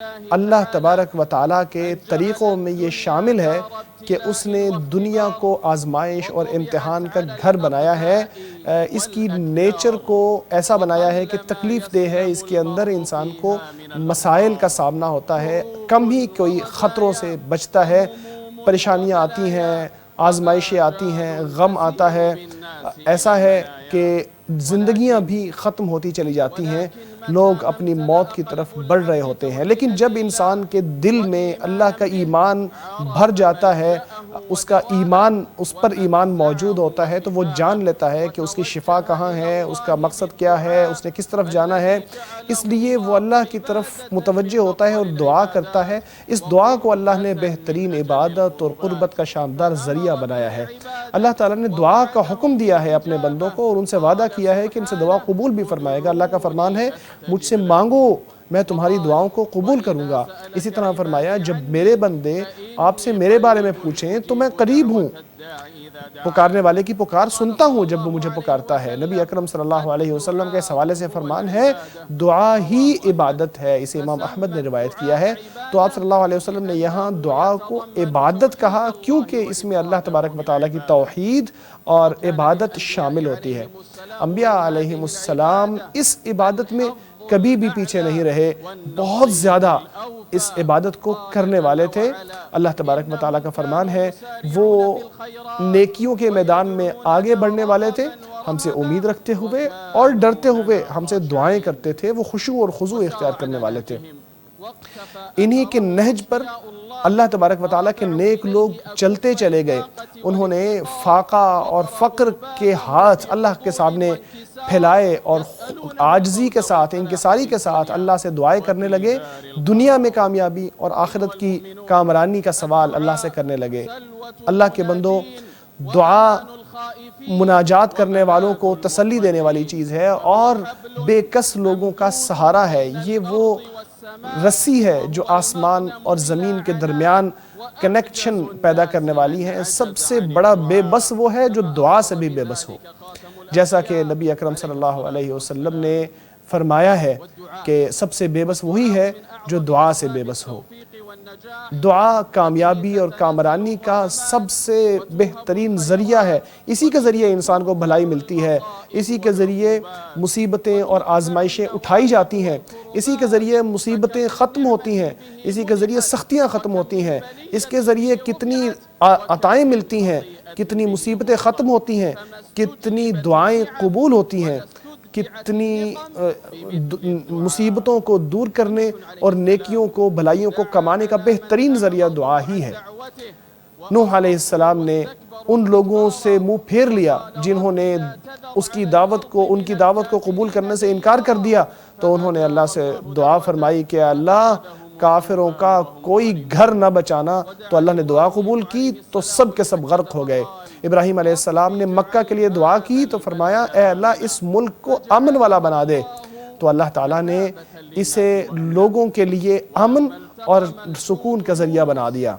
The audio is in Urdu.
اللہ تبارک و تعالیٰ کے طریقوں میں یہ شامل ہے کہ اس نے دنیا کو آزمائش اور امتحان کا گھر بنایا ہے۔ اس کی نیچر کو ایسا بنایا ہے کہ تکلیف دہ ہے، اس کے اندر انسان کو مسائل کا سامنا ہوتا ہے، کم ہی کوئی خطروں سے بچتا ہے، پریشانیاں آتی ہیں، آزمائشیں آتی ہیں، غم آتا ہے۔ ایسا ہے کہ زندگیاں بھی ختم ہوتی چلی جاتی ہیں، لوگ اپنی موت کی طرف بڑھ رہے ہوتے ہیں، لیکن جب انسان کے دل میں اللہ کا ایمان بھر جاتا ہے، اس پر ایمان موجود ہوتا ہے، تو وہ جان لیتا ہے کہ اس کی شفا کہاں ہے، اس کا مقصد کیا ہے، اس نے کس طرف جانا ہے۔ اس لیے وہ اللہ کی طرف متوجہ ہوتا ہے اور دعا کرتا ہے۔ اس دعا کو اللہ نے بہترین عبادت اور قربت کا شاندار ذریعہ بنایا ہے۔ اللہ تعالیٰ نے دعا کا حکم دیا ہے اپنے بندوں کو، اور ان سے وعدہ کیا ہے کہ ان سے دعا قبول بھی فرمائے گا۔ اللہ کا فرمان ہے، مجھ سے مانگو میں تمہاری دعاؤں کو قبول کروں گا۔ اسی طرح فرمایا، جب میرے بندے آپ سے میرے بارے میں پوچھیں تو میں قریب ہوں، پکارنے والے کی پکار سنتا ہوں جب وہ مجھے پکارتا ہے۔ نبی اکرم صلی اللہ علیہ وسلم کے اس حوالے سے فرمان ہے، دعا ہی عبادت ہے۔ اسے امام احمد نے روایت کیا ہے۔ تو آپ صلی اللہ علیہ وسلم نے یہاں دعا کو عبادت کہا، کیونکہ اس میں اللہ تبارک و تعالیٰ کی توحید اور عبادت شامل ہوتی ہے۔ انبیاء علیہ السلام اس عبادت میں کبھی بھی پیچھے نہیں رہے، بہت زیادہ اس عبادت کو کرنے والے تھے۔ اللہ تبارک و تعالیٰ کا فرمان ہے، وہ نیکیوں کے میدان میں آگے بڑھنے والے تھے، ہم سے امید رکھتے ہوئے اور ڈرتے ہوئے ہم سے دعائیں کرتے تھے، وہ خشوع اور خضوع اختیار کرنے والے تھے۔ انہی کے نہج پر اللہ تبارک و تعالیٰ کے نیک لوگ چلتے چلے گئے۔ انہوں نے فاقہ اور فقر کے ہاتھ اللہ کے سامنے پھیلائے اور عاجزی کے ساتھ، انکساری کے ساتھ اللہ سے دعائیں کرنے لگے، دنیا میں کامیابی اور آخرت کی کامرانی کا سوال اللہ سے کرنے لگے۔ اللہ کے بندوں، دعا مناجات کرنے والوں کو تسلی دینے والی چیز ہے اور بے کس لوگوں کا سہارا ہے۔ یہ وہ رسی ہے جو آسمان اور زمین کے درمیان کنیکشن پیدا کرنے والی ہے۔ سب سے بڑا بے بس وہ ہے جو دعا سے بھی بے بس ہو، جیسا کہ نبی اکرم صلی اللہ علیہ وسلم نے فرمایا ہے کہ سب سے بے بس وہی ہے جو دعا سے بے بس ہو۔ دعا کامیابی اور کامرانی کا سب سے بہترین ذریعہ ہے۔ اسی کے ذریعے انسان کو بھلائی ملتی ہے، اسی کے ذریعے مصیبتیں اور آزمائشیں اٹھائی جاتی ہیں، اسی کے ذریعے مصیبتیں ختم ہوتی ہیں، اسی کے ذریعے سختیاں ختم ہوتی ہیں، اس کے ذریعے کتنی عطائیں ملتی ہیں، کتنی مصیبتیں ختم ہوتی ہیں، کتنی دعائیں قبول ہوتی ہیں، کتنی مصیبتوں کو دور کرنے اور نیکیوں کو، بھلائیوں کو کمانے کا بہترین ذریعہ دعا ہی ہے۔ نوح علیہ السلام نے ان لوگوں سے منہ پھیر لیا جنہوں نے ان کی دعوت کو قبول کرنے سے انکار کر دیا، تو انہوں نے اللہ سے دعا فرمائی کہ اللہ کافروں کا کوئی گھر نہ بچانا، تو اللہ نے دعا قبول کی تو سب کے سب غرق ہو گئے۔ ابراہیم علیہ السلام نے مکہ کے لیے دعا کی تو فرمایا، اے اللہ اس ملک کو امن والا بنا دے، تو اللہ تعالیٰ نے اسے لوگوں کے لیے امن اور سکون کا ذریعہ بنا دیا۔